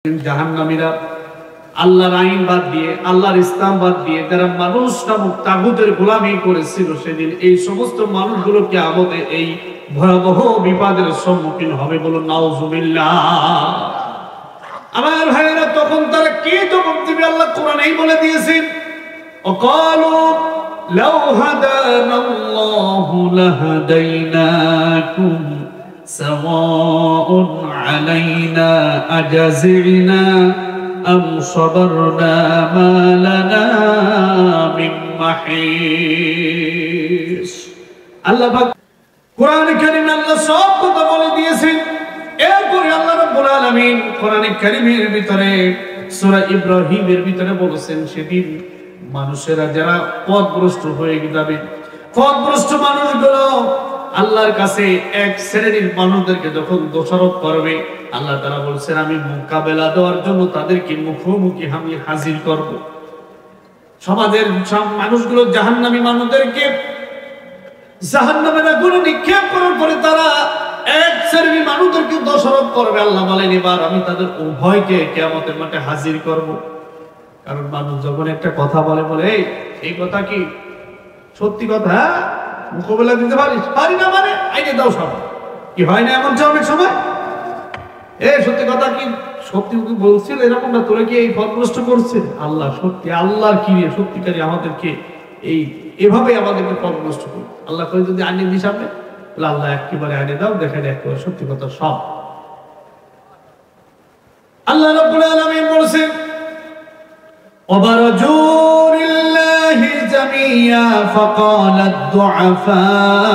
জাহান্নামীরা আল্লাহর আইন বাদ দিয়ে আল্লাহর ইসলাম বাদ দিয়ে যারা মানুষ নামক তাগুতের গোলামি করেছিল সেদিন এই সমস্ত মানুষগুলো কিয়ামতে এই ভয়াবহ বিপদের সম্মুখীন হবে। বলুন নাউজুবিল্লাহ। আমার ভাইরা তখন তারা কি জবাব দিবে? আল্লাহ কোরআনেই বলে দিয়েছেন, ওয়াকালু লাউ হাদানাল্লাহু লাহাদাইনাকুম সাওয়াউন আলাইনা আজাজিনা আম সাবারনা মা লানা মিন মাহিস। আল্লাহ পাক কোরআনে কারীমে আল্লাহ সব কথা বলে দিয়েছেন। এরপরে আল্লাহ রাব্বুল আলামিন কোরআনে কারীমের ভিতরে সূরা ইব্রাহিমের ভিতরে বলেছেন, সেদিন মানুষেরা যারা পথভ্রষ্ট হয়ে যাবে, পথভ্রষ্ট মানুষগুলো আল্লাহর কাছে এক শ্রেণীর মানুষদেরকে যখন দোষারোপ করবে, আল্লাহ তাআলা বলছেন আমি মোকাবেলা দেওয়ার জন্য তাদেরকে মুখোমুখি আমি হাজির করব। সমাজের সব মানুষগুলো জাহান্নামী মানুষদেরকে জাহান্নামের আগুনে নিক্ষেপ করার পরে তারা এক শ্রেণীর মানুষদেরকে দোষারোপ করবে। আল্লাহ বলেন এবার আমি তাদের উভয়কে কিয়ামতের মাঠে হাজির করব। কারণ মানুষ যখন একটা কথা বলে এই কথা কি সত্যি কথা, মোকাবেলা দিতে পারিস? পারি না মানে আইনে দাও সব। কি হয় না এমন অনেক সময়? সত্যি কথা কি সত্যি বলছিল এরকম না, তোরা কি এই পথভ্রষ্ট করছিস? আল্লাহ সত্যি, আল্লাহর কি সত্যিকারী আমাদেরকে এভাবে আমাদেরকে পথভ্রষ্ট করুন। আল্লাহ করে যদি আইনে দিস সামনে, আল্লাহ একেবারে আইনে দাও, দেখেন একেবারে সত্যি কথা সব। আল্লাহ রাব্বুল আলামিন বলেছেন وبرزوا لله جميعا فقال الضعفاء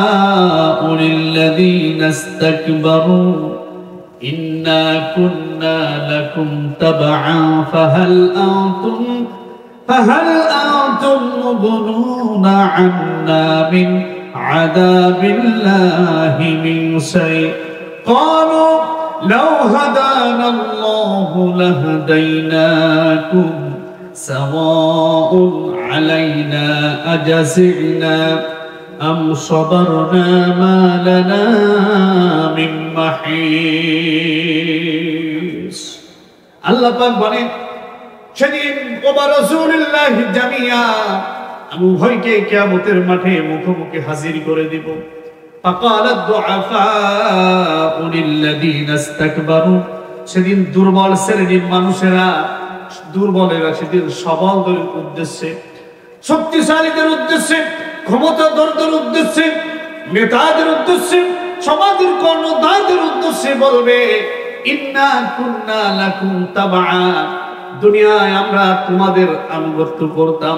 للذين استكبروا إنا كنا لكم تبعا فهل أنتم مغنون عنا من عذاب الله من شيء قالوا لو هدانا الله لهديناكم سواء علينا أجزعنا أم صبرنا ما لنا من محيص। আল্লাহ পাক বলেন সেদিন ওয়ারাসূলিল্লাহি জামিয়া আমি উভয়কে কিয়ামতের মাঠে মুখোমুখি হাজির করে দিব। ফাকালাদ দুআফাউ লিল্লাযিনা ইসতাকবারু, সেদিন দুর্বল শ্রেণীর মানুষেরা, দুর্বলেরা সেদিন সবলদের উদ্দেশ্যে, শক্তিশালীদের উদ্দেশ্যে, ক্ষমতাধরদের উদ্দেশ্যে, নেতাদের উদ্দেশ্যে, সমাজের কর্ণধারদের উদ্দেশ্যে বলবে ইন্না কুন্না লাকুম তাবআ, দুনিয়ায় আমরা তোমাদের আনুগত্য করতাম।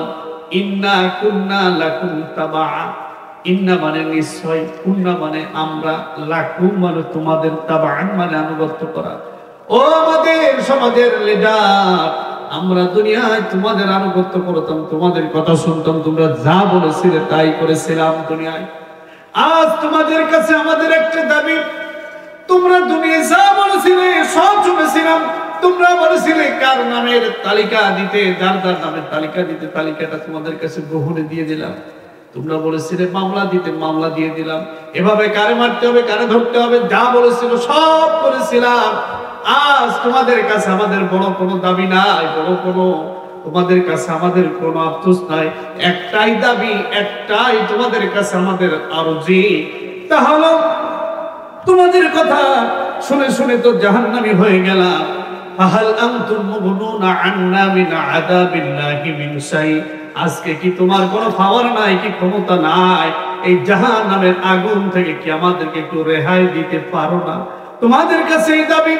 ইন্না কুন্না লাকুম তাবআ, ইন্না মানে নিশ্চয়, কুন্না মানে আমরা, লাকুম মানে তোমাদের, তাবআন মানে আনুগত্য করা। ও আমাদের সমাজের লিডার, আমরা দুনিয়ায় তোমাদের আনুগত্য করতাম, তোমাদের কথা শুনতাম, তোমরা যা বলেছিলে তাই করেছিলাম দুনিয়ায়। আজ তোমাদের কাছে আমাদের একটা দাবি, তোমরা দুনিয়ায় যা বলেছিলে সব শুনেছিলাম। তোমরা বলেছিলে কার নামের তালিকা দিতে, যার যার নামের তালিকা দিতে, তালিকাটা তোমাদের কাছে গ্রহণে দিয়ে দিলাম। তোমরা বলেছিলে মামলা দিতে, মামলা দিয়ে দিলাম। এভাবে কারে মারতে হবে, কারে ধরতে হবে, যা বলেছিল সব করেছিলাম। আজ তোমাদের কাছে আমাদের বড় কোনো দাবি নাই, বড় কোনো তোমাদের কাছে আমাদের কোনো আফসোস নাই। একটাই দাবি, একটাই তোমাদের কাছে আমাদের আরজি, তা হলো তোমাদের কথা শুনে শুনে তো জাহান্নামী হয়ে গেলাম। ফাহাল আনতুম মুগনুনা আন্না মিন আযাবিল্লাহি মিন শাই, আজকে কি তোমার কোনো পাওয়ার নাই, কি ক্ষমতা নাই? এই জাহান্নামের আগুন থেকে কি আমাদেরকে একটু রেহাই দিতে পারো না? তোমাদের কাছে এই দাবি,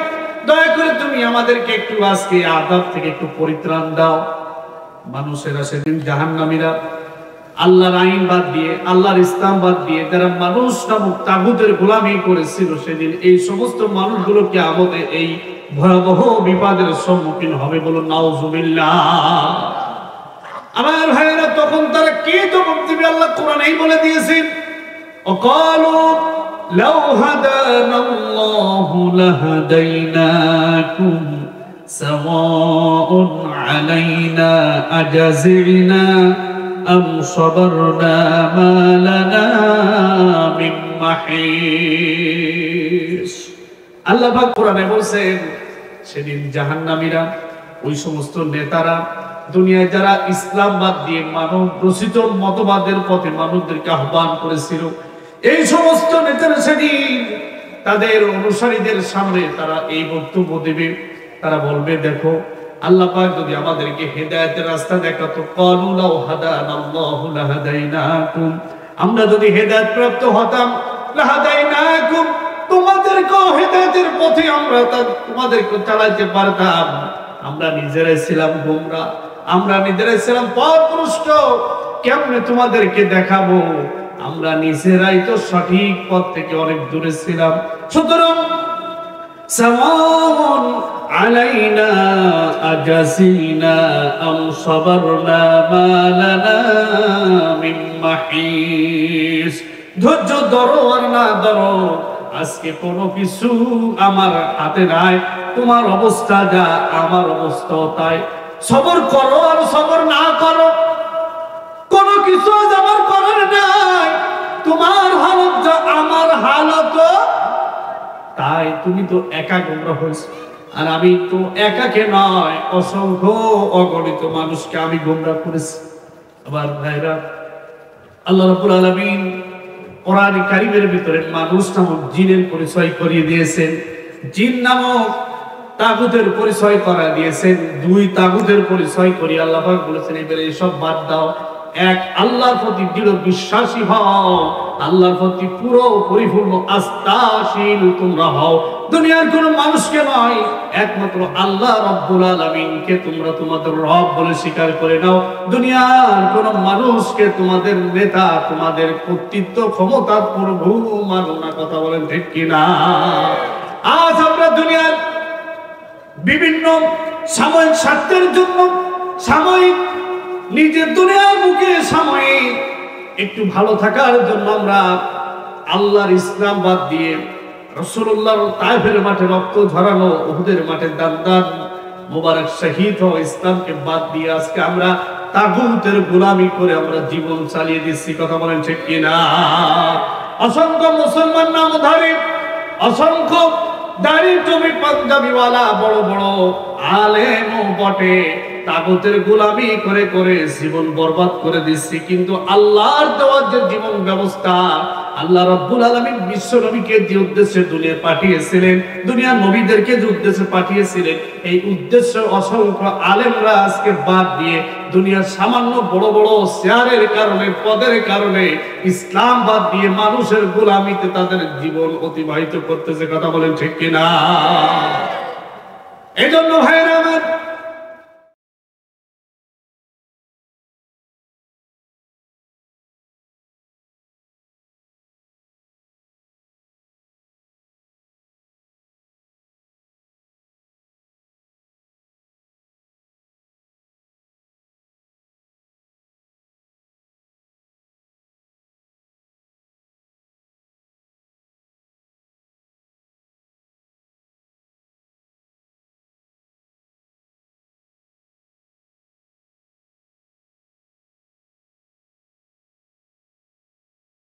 দয়া করে তুমি আমাদেরকে একটু আজকে আযাব থেকে একটু পরিত্রাণ দাও। মানুষেরা সেদিন জাহান্নামীরা আল্লাহর আইন বাদ দিয়ে আল্লাহর ইসলাম বাদ দিয়ে যারা মানুষ নামক তাগুতের গোলামি করেছিল সেদিন এই সমস্ত মানুষগুলো কিয়ামতে এই ভয়াবহ বিপদের সম্মুখীন হবে। বলুন নাউজুবিল্লাহ। আমার ভাইরা তখন তারা কি জবাব দিবে? আল্লাহ কোরআনেই বলে দিয়েছেন, ওয়াকালু লাউ হাদানাল্লাহু লাহাদাইনাকুম সাওয়াউন আলাইনা আজাজিনা আম সাবারনা মা লানা মিন মাহিস। আল্লাহ পাক কোরআনে বলেন সেদিন জাহান্নামীরা, ওই সমস্ত নেতারা, দুনিয়ায় যারা ইসলাম বাদ দিয়ে মানব রচিত মতবাদের পথে মানুষদেরকে আহ্বান করেছিল, এই সমস্ত নেতারা সেদিন তাদের অনুসারীদের সামনে তারা এই বক্তব্য দেবে। তারা বলবে, দেখো আল্লাহ পাক যদি আমাদেরকে হেদায়েতের রাস্তা দেখাতো, ক্বালু লাউ হাদানাল্লাহু লাহাদাইনাকুম, আমরা যদি হেদায়েত প্রাপ্ত হতাম, লাহাদাইনাকুম, তোমাদেরকে হেদায়েতের পথে আমরা তোমাদেরকে চালাতে পারতাম। আমরা নিজেরাই ছিলাম গোমরা, আমরা নিজেরাই ছিলাম পথভ্রষ্ট, কেমনে তোমাদেরকে দেখাবো? আমরা নিজেরাই তো সঠিক পথ থেকে অনেক দূরে ছিলাম। সুতরাং সাওয়াউন আলাইনা আজাসিনা আম সাবারনা মা লানা মিন মাহিস, ধৈর্য ধরো আর না ধরো, আজকে কোনো কিছু আমার হাতে নাই। তোমার অবস্থা যা, আমার অবস্থা তাই। সবর করো আর সবর না করো, কোনো কিছু আমার করার নাই। তোমার হালত যা, আমার হালত তাই। তুমি তো একা গোমরা হয়েছ, আর আমি তো একাকে নয়, অসংখ্য অগণিত মানুষকে আমি গোমরা করেছি। আবার ভাইরা, আল্লাহ রাব্বুল আলামিন কোরআন কারীমের ভিতরে মানুষ নামক জিনের পরিচয় করিয়ে দিয়েছেন। জিন নামক তাগুতের পরিচয় করা দিয়েছেন। দুই তাগুতের পরিচয় করি আল্লাহ পাক বলেছেন, এবারে এসব বাদ দাও, এক আল্লাহর প্রতি দৃঢ় বিশ্বাসী হও, আল্লাহর প্রতি পুরো পরিপূর্ণ আস্থাশীল তোমরা হও। দুনিয়ার কোন মানুষকে নয়, একমাত্র আল্লাহ রাব্বুল আলামিনকে তোমরা তোমাদের রব বলে স্বীকার করে নাও। দুনিয়ার কোন মানুষকে তোমাদের নেতা, তোমাদের কর্তৃত্ব, ক্ষমতা, প্রভু মানো না। কথা বলেন ঠিক কিনা? আজ আমরা দুনিয়ার বিভিন্ন সাময়িক স্বার্থের জন্য, সাময়িক নিজের দুনিয়ার মুখে সাময়িক একটু ভালো থাকার জন্য আমরা আল্লাহর ইসলাম বাদ দিয়ে, রাসূলুল্লাহর তায়েফের মাঠে রক্ত ঝরানো, উহুদের মাঠে দান মোবারক শহীদ হওয়া ইসলামকে বাদ দিয়ে আজকে আমরা তাগুতের গোলামি করে আমরা জীবন চালিয়ে দিচ্ছি। কথা বলেন ঠিক কিনা? অসংখ্য মুসলমান নামধারী, অসংখ্য দাড়ি টুপি পাঞ্জাবিওয়ালা বড় বড় আলেম বটে, তাগুতের গোলামি করে করে জীবন বরবাদ করে দিচ্ছি। কিন্তু আল্লাহর দেওয়া যে জীবন ব্যবস্থা, আল্লাহ রাব্বুল আলামিন বিশ্ব নবীকে যে উদ্দেশ্যে দুনিয়া পাঠিয়েছিলেন, দুনিয়ার নবীদেরকে যে উদ্দেশ্যে পাঠিয়েছিলেন, এই উদ্দেশ্য অসংখ্য আলেমরা আজকে বাদ দিয়ে দুনিয়ার সামান্য বড় বড় শেয়ারের কারণে, পদের কারণে ইসলাম বাদ দিয়ে মানুষের গোলামিতে তাদের জীবন অতিবাহিত করতেছে। কথা বলেন ঠিক কিনা? এই জন্য ভাইরা